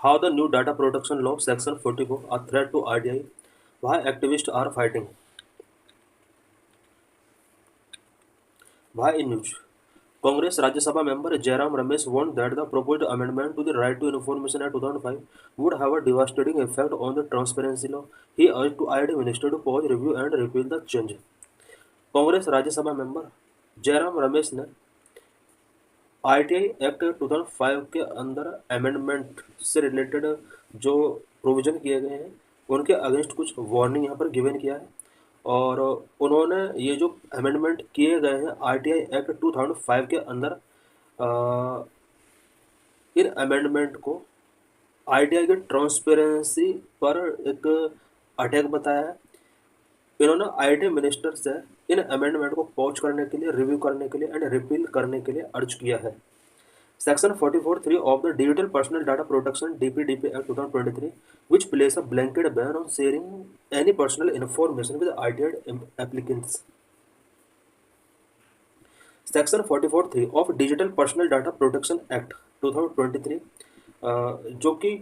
How the new data protection law section 44 a threat to RDI? Why activists are fighting? Why in news? Congress Rajya Sabha member Jairam Ramesh warned that the proposed amendment to the Right to Information Act 2005 would have a devastating effect on the transparency law. He urged to IIT minister to pause review and repeal the change. Congress Rajya Sabha member Jairam Ramesh ने ITI act 2005 के अंदर amendment से related जो provision किए गए हैं उनके against कुछ वार्निंग यहाँ पर गिवन किया है। और उन्होंने ये जो अमेंडमेंट किए गए हैं आरटीआई एक्ट 2005 के अंदर अ, इन अमेंडमेंट को आरटीआई की ट्रांसपेरेंसी पर एक अटैक बताया है। इन्होंने आईटी मिनिस्टर से इन अमेंडमेंट को पॉज करने के लिए, रिव्यू करने के लिए एंड रिपील करने के लिए अर्ज किया है। Section 44(3) of the Digital Personal Data Protection (DPDP) Act 2023, which places a blanket ban on sharing any personal information with ITI applicants. Section 44(3) of Digital Personal Data Protection Act 2023, जो कि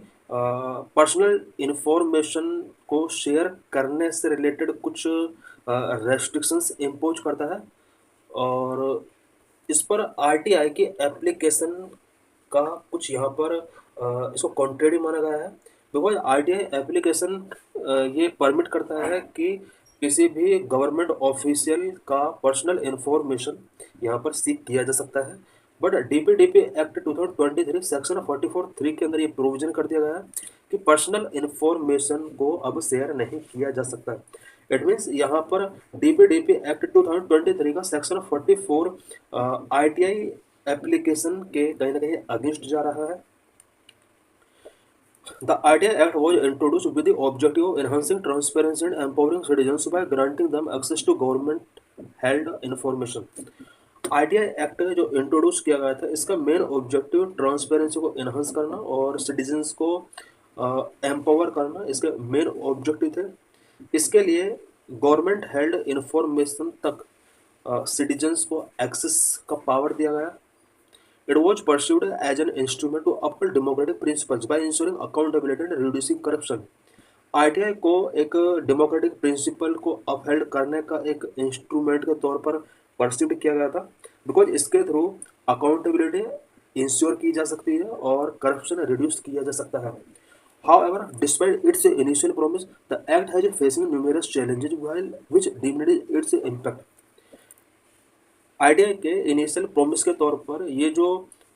personal information को share करने से related कुछ restrictions impose करता है। और इस पर आरटीआई की एप्लीकेशन का कुछ यहाँ पर इसको कॉन्ट्रेरी माना गया है। बिकॉज आरटीआई एप्लीकेशन ये परमिट करता है कि किसी भी गवर्नमेंट ऑफिशियल का पर्सनल इंफॉर्मेशन यहाँ पर सीख किया जा सकता है। बट डीपीडीपी एक्ट 2023 सेक्शन 44(3) के अंदर ये प्रोविजन कर दिया गया है कि पर्सनल इंफॉर्मेशन को अब शेयर नहीं किया जा सकता। इट मीन्स यहाँ पर डीपीडीपी एक्ट 2023 का सेक्शन 44 आईटीआई एप्लीकेशन के कहीं ना कहीं अगेंस्ट जा रहा है। The ITI Act was introduced with the objective of enhancing transparency and empowering citizens by granting them access to government-held information. ITI act जो इंट्रोड्यूस किया गया था इसका मेन ऑब्जेक्टिव ट्रांसपेरेंसी को इन्हांस करना और सिटीजन्स को एम्पावर करना इसके मेन ऑब्जेक्टिव थे। इसके लिए गवर्नमेंट हेल्ड इंफॉर्मेशन तक सिटीजन्स को एक्सेस का पावर दिया गया। It was pursued as an instrument to uphold democratic principles by ensuring accountability and reducing corruption. RTI को एक डेमोक्रेटिक प्रिंसिपल को अपहेल्ड करने का एक इंस्ट्रूमेंट के तौर पर परसीव किया गया था, बिकॉज इसके थ्रू अकाउंटेबिलिटी इंश्योर की जा सकती है और करप्शन रिड्यूस किया जा सकता है। However, despite its initial promise, the act has facing numerous challenges which diminished its impact. ITI के इनिशियल प्रोमिस के तौर पर ये जो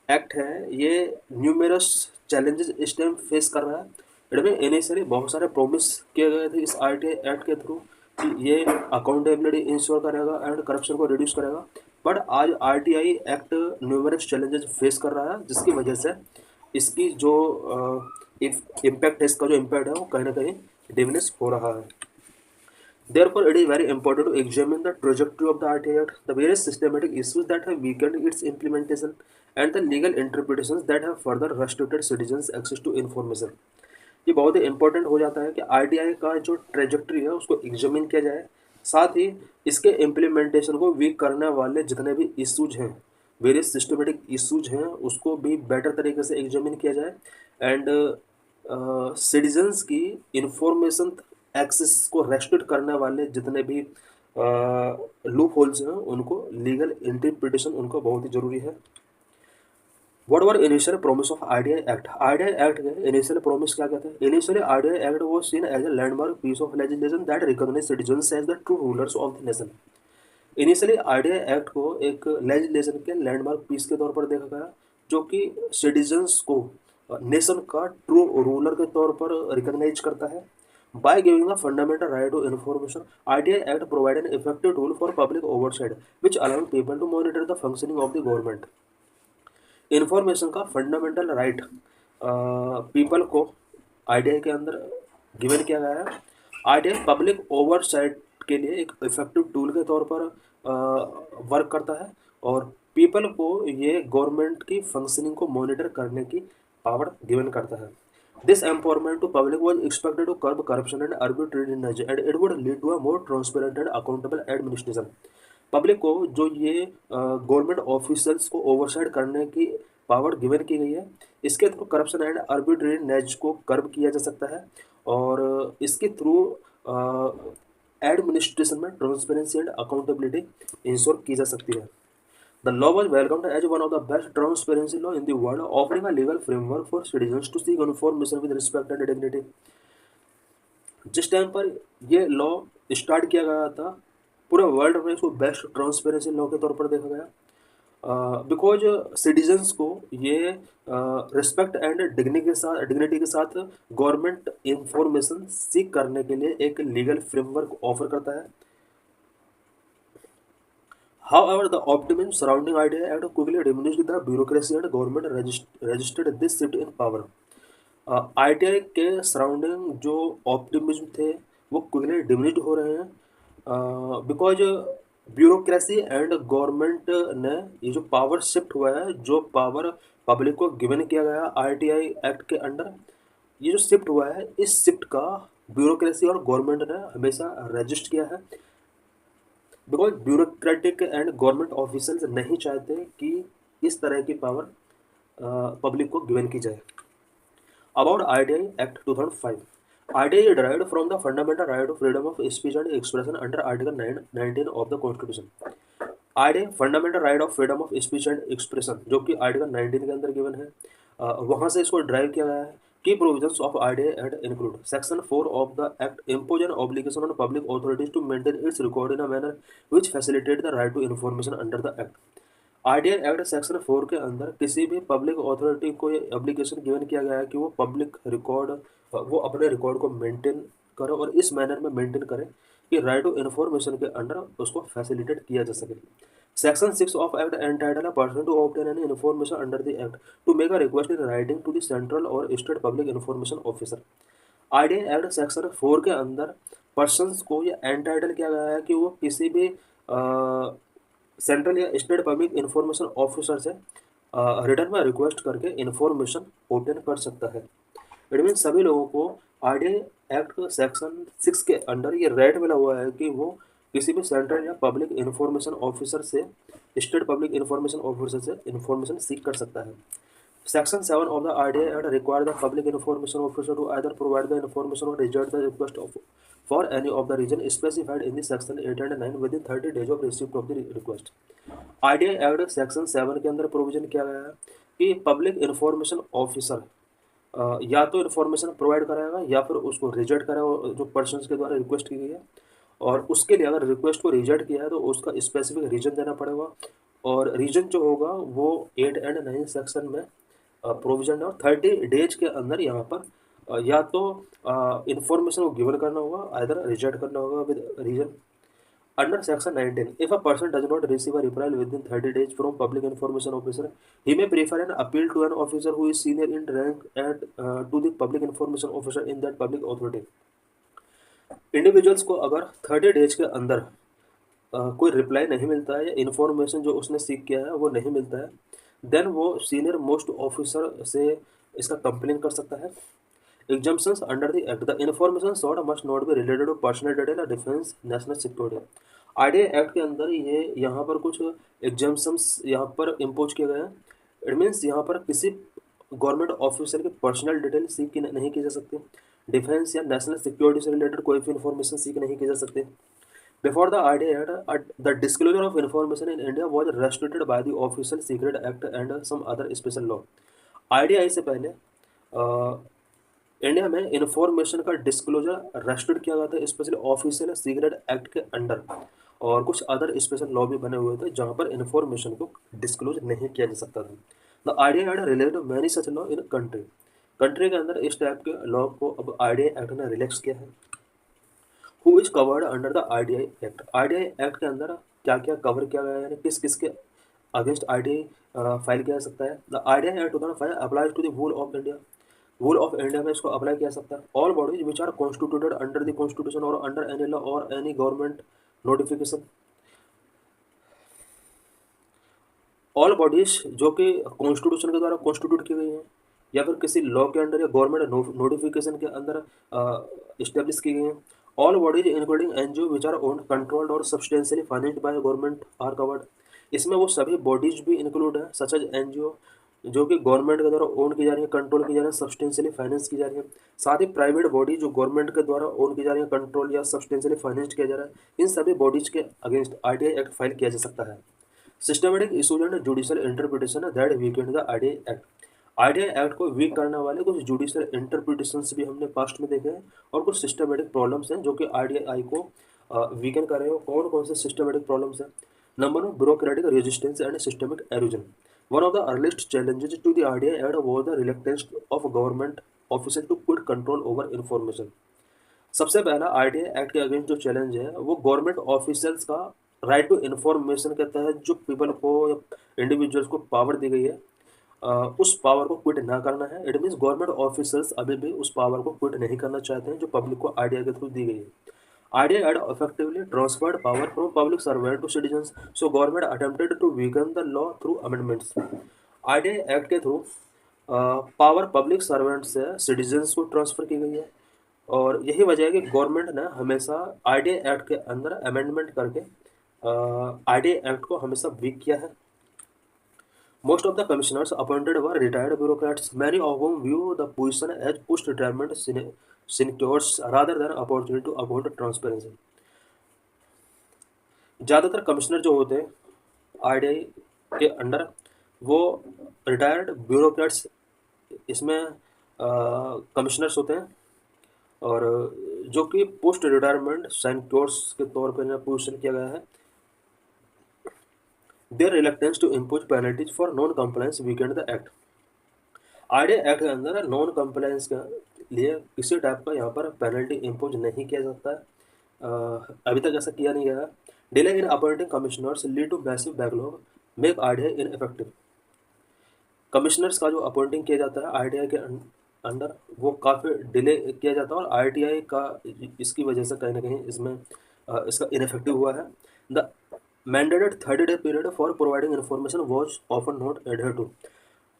एक्ट है ये न्यूमेरस चैलेंजेस इस टाइम फेस कर रहा है। इनमें इनिशियली बहुत सारे प्रोमिस किए गए थे इस आईटीआई एक्ट के थ्रू कि ये अकाउंटेबिलिटी इंश्योर करेगा एंड करप्शन को रिड्यूस करेगा। बट आज RTI act numerous challenges face कर रहा है जिसकी वजह से इसकी जो इम्पैक्ट है, इसका जो इम्पैक्ट है वो कहीं ना कहीं डिमिनिश हो रहा है। Therefore, it is very important to examine the trajectory of the RTA Act, the various systematic issues that have weakened its implementation, and the legal interpretations that have further restricted citizens' access to information. ये बहुत ही important हो जाता है कि RTI का जो trajectory है उसको एग्जामिन किया जाए, साथ ही इसके इम्प्लीमेंटेशन को वीक करने वाले जितने भी इश्यूज हैं, वेरियस सिस्टमेटिक इश्यूज हैं, उसको भी बेटर तरीके से एग्जामिन किया जाए एंड सिटीजन्स की इंफॉर्मेशन एक्सेस को रेस्ट्रिक्ट करने वाले जितने भी लूप होल्स हैं उनको लीगल इंटरप्रिटेशन उनको बहुत ही जरूरी है। What were initial promise of IDI Act? IDI Act के initial promise क्या कहते हैं? Initially, IDI Act was seen as a landmark piece of legislation that recognized citizens as the true rulers of the nation. Initially, IDI Act को एक legislation के landmark piece के तौर पर देखा गया जो कि citizens को नेशन का ट्रू रूलर के तौर पर रिकॉग्नाइज करता है। By giving a fundamental right to information, IDI Act provided an effective tool for public oversight, which allowed people to monitor the functioning of the government. Information का fundamental right people को ITI के अंदर given किया गया है। ITI public oversight के लिए एक इफेक्टिव टूल के तौर पर वर्क करता है और पीपल को ये गवर्नमेंट की फंक्शनिंग को मॉनिटर करने की पावर गिवन करता है। This empowerment to public was expected to curb corruption and arbitrariness, and it would lead to a more transparent and accountable administration. Public को जो ये गवर्नमेंट ऑफिसर्स को ओवरसाइड करने की पावर गिवन की गई है, इसके थ्रू करप्शन एंड आर्बिट्रेरीनेस को कर्ब किया जा सकता है और इसके थ्रू एडमिनिस्ट्रेशन में ट्रांसपेरेंसी एंड अकाउंटेबिलिटी इंश्योर की जा सकती है। The law was welcomed as one of the best transparency law in the world, offering a legal framework for citizens to seek information with respect and dignity. जिस time पर ये law start किया गया था, पूरे वर्ल्ड में इसको best transparency law के तौर पर देखा गया, बिकॉज सिटीजन्स को ये रिस्पेक्ट एंड डिग्निटी के साथ गवर्नमेंट इंफॉर्मेशन सीख करने के लिए एक लीगल फ्रेमवर्क ऑफर करता है। However, the optimism surrounding IDA Act quickly diminished the bureaucracy and government registered this shift in power. ITI के सराउंडिंग जो ऑप्टिमिज्म थे वो क्विकली डिमिनिश्ड हो रहे हैं बिकॉज ब्यूरोक्रेसी एंड गवर्नमेंट ने ये जो पावर शिफ्ट हुआ है, जो पावर पब्लिक को गिवन किया गया ITI एक्ट के अंडर, ये जो शिफ्ट हुआ है, इस शिफ्ट का ब्यूरोक्रेसी और गवर्नमेंट ने हमेशा रजिस्ट किया है because bureaucratic and government officers नहीं चाहते कि इस तरह की पावर पब्लिक को गिवन की जाए। About ITI act 2005, ITI is derived from the fundamental right of freedom of speech and expression under Article 19 of the Constitution. ITI fundamental right of freedom of speech and expression जो कि article 19 के अंदर given है, वहाँ से इसको drive किया गया है। Key provisions of ITI act include section 4 of the act impose an obligation on public authorities to maintain its record in a manner which facilitate the right to information under the act. ITI act section 4 के अंदर किसी भी public authority को ये application given किया गया है कि वो पब्लिक रिकॉर्ड, वो अपने रिकॉर्ड को मेंटेन करे और इस मैनर में मेंटेन करे कि राइट टू इन्फॉर्मेशन के अंडर उसको फैसिलिटेट किया जा सके। Section 6 of act entitle a person to obtain any information under the act to make a request in writing to the central or state public information officer. ITI act section 4 के अंदर persons को ये entitle किया गया है कि वो किसी भी सेंट्रल या स्टेट पब्लिक इन्फॉर्मेशन ऑफिसर से रिटर्न में रिक्वेस्ट करके इन्फॉर्मेशन ऑब्टेन कर सकता है। इट मीन सभी लोगों को ITI एक्ट सेक्शन 6 के अंडर ये राइट मिला हुआ है कि वो किसी भी सेंट्रल या पब्लिक इन्फॉर्मेशन ऑफिसर से, स्टेट पब्लिक इन्फॉर्मेशन ऑफिसर से इन्फॉर्मेशन सीख कर सकता है। Section 7 of the ITI Act require the public information officer to either provide the information or reject the request for any of the reason specified in the section 8 and 9 within 30 days of receipt of the request. ITI Act section 7 के अंदर provision किया गया है कि public information officer या तो information provide कराएगा या फिर उसको रिजेक्ट कराएगा जो पर्सन के द्वारा रिक्वेस्ट की गई है, और उसके लिए अगर रिक्वेस्ट को रिजेक्ट किया है तो उसका स्पेसिफिक रीजन देना पड़ेगा, और रीजन जो होगा वो 8 एंड 9 सेक्शन में प्रोविजन और 30 डेज के अंदर यहाँ पर या तो इन्फॉर्मेशन को गिवन करना होगा, आइदर रिजेक्ट करना होगा with reason. Under section 19, if a person does not receive a reply within 30 days from public information officer, he may prefer an appeal to an officer who is senior in rank at to the public information officer in that public authority. Individuals को अगर 30 days के अंदर कोई reply नहीं मिलता है या information जो उसने सीख किया है वो नहीं मिलता है, देन वो सीनियर मोस्ट ऑफिसर से इसका कंप्लेन कर सकता है। Exemptions under the act, the information sought must not be related to personal detail or defence national security. ITI act के अंदर ये यहाँ पर कुछ एग्जाम्पशंस यहाँ पर इम्पोज किए गए हैं। इट मीन्स यहाँ पर किसी गवर्नमेंट ऑफिसर की पर्सनल डिटेल सीख नहीं की जा सकती, डिफेंस या नेशनल सिक्योरिटी से रिलेटेड कोई भी इन्फॉर्मेशन सीख नहीं की जा सकती। Before the ITI Act, the disclosure of information in India was restricted by the Official Secret Act and some other special law. ITI से पहले इंडिया में इन्फॉर्मेशन का डिस्क्लोजर रेस्ट्रिक्ट किया गया था, स्पेशली ऑफिशियल सीक्रेट एक्ट के under, और कुछ अदर स्पेशल लॉ भी बने हुए थे जहाँ पर इन्फॉर्मेशन को डिस्क्लोज नहीं किया जा सकता था। The ITI Act related many such law in country के अंदर इस टाइप के लॉ को अब ITI एक्ट ने रिलैक्स किया है। Who is covered under the ITI Act? ITI act के अंदर क्या क्या कवर किया गया है, यानी किस किस के अगेंस्ट ITI फाइल किया जा सकता है। The ITI Act 2005 applies to the whole of India, whole of India में इसको अप्लाई किया सकता है। All bodies which are constituted under the constitution और अंडर एनी लॉ और any government notification, all bodies जो कि कॉन्स्टिट्यूशन के द्वारा कॉन्स्टिट्यूट की गई हैं या फिर किसी लॉ के अंडर या गवर्नमेंट नोटिफिकेशन के अंदर इस्टेब्लिश की गई हैं। All bodies including NGO which are owned controlled or substantially financed by government are covered. इसमें वो सभी बॉडीज भी इंक्लूड है सच एज NGO जो कि गवर्नमेंट के द्वारा ओन की जा रही है, कंट्रोल की जा रही है, सब्सटेंशियली फाइनेंस की जा रही है। साथ ही प्राइवेट बॉडी जो गवर्नमेंट के द्वारा ओन की जा रही है, कंट्रोल या सब्सटेंशियली फाइनेंस किया जा रहा है, इन सभी बॉडीज के अगेंस्ट आरटीआई एक्ट फाइल किया जा सकता है। Systematic issues and judicial interpretation that Weeknd the RTI act. RTI act को वीक करने वाले कुछ जुडिशियल इंटरप्रिटेशंस भी हमने पास्ट में देखे हैं, और कुछ सिस्टमेटिक प्रॉब्लम्स हैं जो कि आरटीआई को वीकन कर रहे हो। कौन कौन से सिस्टमेटिक प्रॉब्लम्स हैं? Number one, bureaucratic resistance and systemic halogen. One of the earliest challenges to the RDI Act was the reluctance of government officials to quit control over information. सबसे पहला आरटीआई एक्ट के against जो challenge है वो government officers का right to information के तहत जो पीपल को या इंडिविजुअल्स को पावर दी गई है, उस पावर को क्विट ना करना है। इट मीन्स गवर्नमेंट ऑफिसर्स अभी भी उस पावर को क्विट नहीं करना चाहते हैं जो पब्लिक को आरटीआई के थ्रू दी गई है। RDI had effectively transferred power from public servant to citizens, so government attempted to weaken the law through amendments. RDI act के थ्रू पावर पब्लिक सर्वेंट से सिटीजन्स को ट्रांसफर की गई है, और यही वजह है कि गवर्नमेंट ने हमेशा RDI एक्ट के अंदर अमेंडमेंट करके RDI एक्ट को हमेशा वीक किया है। Most of the commissioners appointed were retired bureaucrats, many of whom view the position as post-retirement sinecures rather than opportunity to uphold transparency. ज़्यादातर कमिश्नर जो होते हैं आरटीआई के अंडर वो रिटायर्ड ब्यूरोक्रेट्स इसमें कमिश्नर्स होते हैं, और जो कि पोस्ट रिटायरमेंट सिनेक्योर्स के तौर पर इन्हें पोजीशन किया गया है। Their reluctance to impose penalties for non compliance weakened the act. RTI act के अंदर नॉन कंप्लायंस के लिए किसी टाइप का यहाँ पर पेनल्टी इम्पोज नहीं किया जाता है, अभी तक ऐसा किया नहीं गया है। Delay in appointing commissioners lead to massive backlog, make RTI ineffective. Commissioners का जो अपॉइंटिंग किया जाता है आरटीआई के अंडर वो काफ़ी डिले किया जाता है, और आरटीआई का इसकी वजह से कहीं ना कहीं इसमें इसका इनइफेक्टिव हुआ है। The mandated 30-day period for providing information was often not adhere to.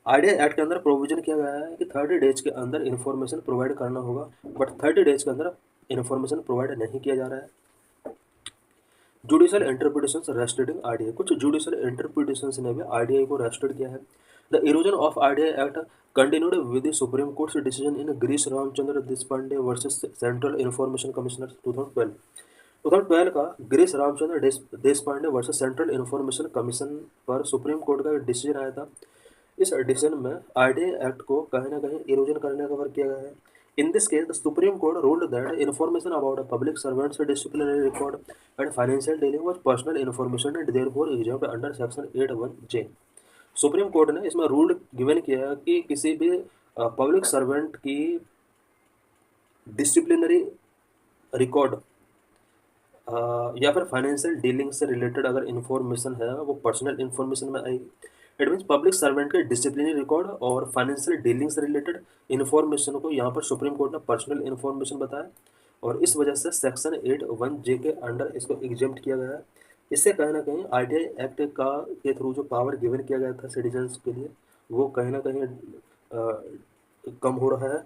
RTI act के अंदर प्रोविजन किया गया है कि 30 डेज के अंदर इन्फॉर्मेशन प्रोवाइड करना होगा, बट 30 डेज के अंदर इन्फॉर्मेशन प्रोवाइड नहीं किया जा रहा है। Judicial interpretations restricting RTI. कुछ जुडिशियल इंटरप्रिटेशंस ने भी आरटीआई को रेस्ट्रिक्ट किया है। The erosion of RTI act continued with the supreme courts decision in Girish Ramchandra Deshpande versus central information commissioner 2012। 2012 का Girish Ramchandra Deshpande versus central information commission पर सुप्रीम कोर्ट का डिसीजन आया था। इस डिसीजन में आरटीआई एक्ट को कहीं ना कहीं इरोजन करने का वर्क किया गया है। In this case, the Supreme Court ruled that information about a public servant's disciplinary record and financial dealing was personal information and therefore exempt under Section 8(1)(j। Supreme court ने इसमें rule given किया कि किसी भी public servant की disciplinary record या फिर financial dealing से रिलेटेड अगर इन्फॉर्मेशन है वो पर्सनल इन्फॉर्मेशन में आएगी। इट मीन्स पब्लिक सर्वेंट के डिसिप्लिनरी रिकॉर्ड और फाइनेंशियल डीलिंग से रिलेटेड इन्फॉर्मेशन को यहाँ पर सुप्रीम कोर्ट ने पर्सनल इन्फॉर्मेशन बताया, और इस वजह से सेक्शन 8(1)(j के अंडर इसको एग्जेम्प्ट किया गया है। इससे कहीं ना कहीं आरटीआई एक्ट का के थ्रू जो पावर गिवन किया गया था सिटीजन्स के लिए वो कहीं ना कहीं कम हो रहा है।